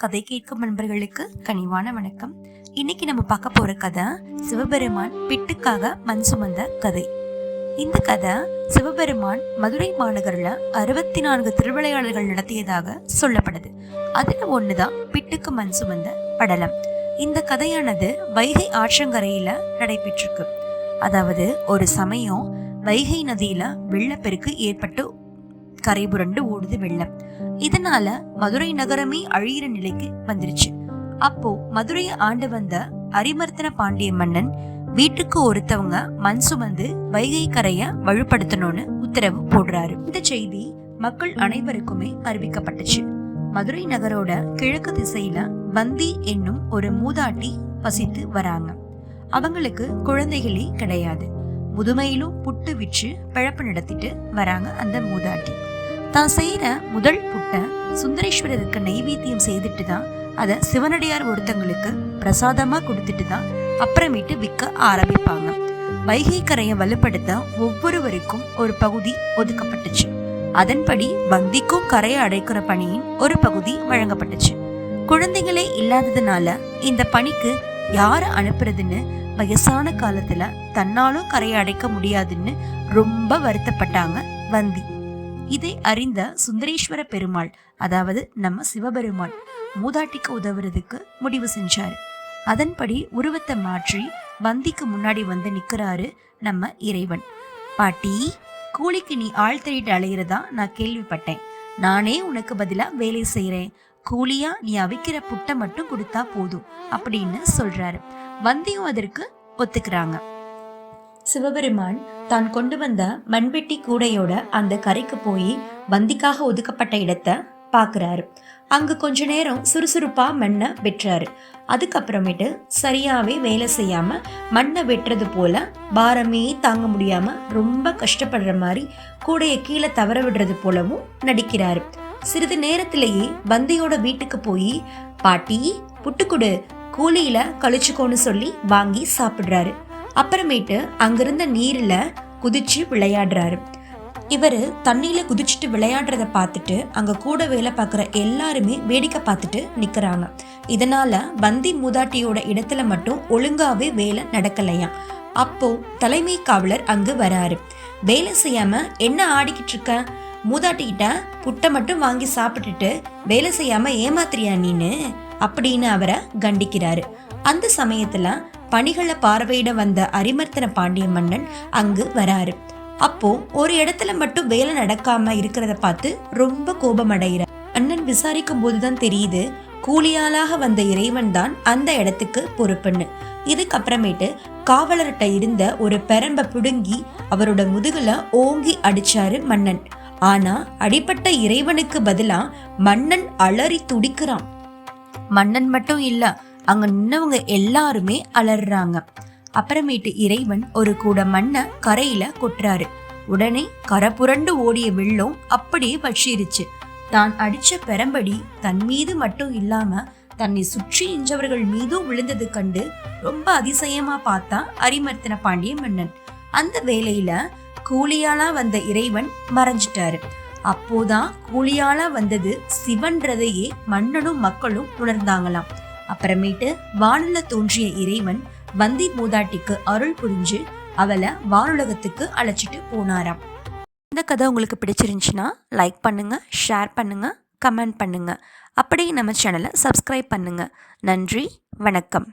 கதை கேட்கும் நண்பர்களுக்கு கனிவான வணக்கம். இன்னைக்கு நம்ம பார்க்க போற கதை சிவபெருமான் பிட்டுக்காக மண் சுமந்த கதை. இந்த கதை சிவபெருமான் மதுரை மாநகர்ல 64 திருவிளையாடல்கள் நடத்தியதாக சொல்லப்படுது. அதுல ஒண்ணுதான் பிட்டுக்கு மண் சுமந்த படலம். இந்த கதையானது வைகை ஆற்றங்கரையில நடைபெற்றிருக்கு. அதாவது ஒரு சமயம் வைகை நதியில வெள்ளப்பெருக்கு ஏற்பட்டு கரை புரண்டு ஓடுது வெள்ளம். இதனால மதுரை நகரமே அழியிற நிலைக்கு வந்துருச்சு. அப்போ மதுரையை ஆண்டு வந்த அரிமர்த்தன பாண்டிய மன்னன் வீட்டுக்கு ஒருத்தவங்க மண் சுமந்து வைகை கரைய வலுப்படுத்தணும்னு உத்தரவு போடுறாரு. இந்த செய்தி மக்கள் அனைவருக்குமே அறிவிக்கப்பட்டுச்சு. மதுரை நகரோட கிழக்கு திசையில வந்தி என்னும் ஒரு மூதாட்டி வசித்து வராங்க. அவங்களுக்கு குழந்தைகளே கிடையாது. முதுமையிலும் புட்டு விற்று பிழப்பு நடத்திட்டு வராங்க அந்த மூதாட்டி. தான் செய்யற முதல் புட்டை சுந்தரேஸ்வரருக்கு நைவேத்தியம் செய்துட்டு தான் அதை சிவனடியார் ஒருத்தங்களுக்கு பிரசாதமா கொடுத்துட்டு தான் அப்புறமேட்டு விற்க ஆரம்பிப்பாங்க. வைகை கரையை வலுப்படுத்த ஒவ்வொருவருக்கும் ஒரு பகுதி ஒதுக்கப்பட்டுச்சு. அதன்படி வந்திக்கும் கரையை அடைக்கிற பணியின் ஒரு பகுதி வழங்கப்பட்டுச்சு. குழந்தைகளே இல்லாததுனால இந்த பணிக்கு யார அனுப்புறதுன்னு வயசான காலத்துல தன்னாலும் கரையை அடைக்க முடியாதுன்னு ரொம்ப வருத்தப்பட்டாங்க வந்தி. இதை அறிந்த சுந்தரேஸ்வர பெருமாள், அதாவது நம்ம சிவபெருமான், மூதாட்டிக்கு உதவுறதுக்கு முடிவு செஞ்சாரு. அதன்படி உருவத்தை மாற்றி வந்திக்கு முன்னாடி வந்து நிக்கிறாரு நம்ம இறைவன். பாட்டி, கூலிக்கு நீ ஆள் தேடிட்டு அலையிறதா நான் கேள்விப்பட்டேன். நானே உனக்கு பதிலா வேலை செய்யறேன். கூலியா நீ அவிக்கிற புட்டை மட்டும் கொடுத்தா போதும் அப்படின்னு சொல்றாரு. வந்தியும் அதற்கு ஒத்துக்கிறாங்க. சிவபெருமான் தான் கொண்டு வந்த மண்வெட்டி கூடையோட அந்த கரைக்கு போய் வந்திக்காக ஒதுக்கப்பட்ட இடத்தை பாக்குறாரு. அங்கு கொஞ்ச நேரம் சுறுசுறுப்பா மண்ணை வெட்டுறாரு. அதுக்கப்புறமேட்டு சரியாவே வேலை செய்யாம மண்ணை வெட்டுறது போல பாரமே தாங்க முடியாம ரொம்ப கஷ்டப்படுற மாதிரி கூடைய கீழே தவற விடுறது போலவும் நடிக்கிறாரு. சிறிது நேரத்திலேயே வந்தியோட வீட்டுக்கு போய், பாட்டி புட்டுக்குடு, கூலியில கழிச்சுக்கோன்னு சொல்லி வாங்கி சாப்பிடுறாரு. அப்புறமேட்டு அங்கிருந்த நீர்ல குதிச்சு விளையாடுறாரு. இவரு தண்ணியில குதிச்சுட்டு விளையாடுறத பார்த்துட்டு அங்க கூட வேலை பார்க்குற எல்லாருமே வேடிக்கை பார்த்துட்டு நிக்கிறாங்க. இதனால வந்தி மூதாட்டியோட இடத்துல மட்டும் ஒழுங்காவே வேலை நடக்கலையாம். அப்போ தலைமை காவலர் அங்கு வராரு. வேலை செய்யாம என்ன ஆடிக்கிட்டு இருக்க? மூதாட்டிக்கிட்ட புட்டை மட்டும் வாங்கி சாப்பிட்டுட்டு வேலை செய்யாம ஏமாத்திரியா நீனு அப்படின்னு அவரை கண்டிக்கிறாரு. அந்த சமயத்துல பணிகளை பார்வையிட வந்த அரிமர்த்தன பாண்டிய மன்னன் அங்கு வராரு. அப்போ ஒரு இடத்துல மட்டும் வேலை நடக்காம இருக்கிறத பார்த்து ரொம்ப கோபம் அடைகிறார். அண்ணன் விசாரிக்கும் போதுதான் தெரியுது, கூலியாளாக வந்த இறைவன் தான் அந்த இடத்துக்கு பொறுப்புன்னு. இதுக்கப்புறமேட்டு காவலர்கிட்ட இருந்த ஒரு பெரம்ப பிடுங்கி அவரோட முதுகுல ஓங்கி அடிச்சாரு மன்னன். ஆனா அடிப்பட்ட இறைவனுக்கு பதிலா மன்னன் அலறி துடிக்கிறான். மன்னன் மட்டும் இல்ல, அங்க நின்னவங்க எல்லாருமே அலறாங்க. அப்புறமேட்டு இறைவன் ஒரு கூட மண்ணை கரையில கொட்டுறாரு. உடனே கரை புரண்டு ஓடிய வெள்ளம் அப்படியே பற்றிருச்சு. தான் அடிச்ச பெரம்படி தன் மீது மட்டும் இல்லாம தன்னை சுற்றி நின்றவர்கள் மீதும் விழுந்தது கண்டு ரொம்ப அதிசயமா பார்த்தா அரிமர்த்தன பாண்டிய மன்னன். அந்த வேளையில கூலியாளா வந்த இறைவன் மறைஞ்சிட்டாரு. அப்போதான் கூலியாளா வந்தது சிவன்றதையே மன்னனும் மக்களும் உணர்ந்தாங்களாம். அப்புறமேட்டு வானுல தோன்றிய இறைவன் வந்தி மூதாட்டிக்கு அருள் புரிஞ்சு அவளை வானுலகத்துக்கு அழைச்சிட்டு போனாராம். இந்த கதை உங்களுக்கு பிடிச்சிருந்துச்சுன்னா லைக் பண்ணுங்க, ஷேர் பண்ணுங்க, கமெண்ட் பண்ணுங்க. அப்படியே நம்ம சேனலை சப்ஸ்கிரைப் பண்ணுங்க. நன்றி, வணக்கம்.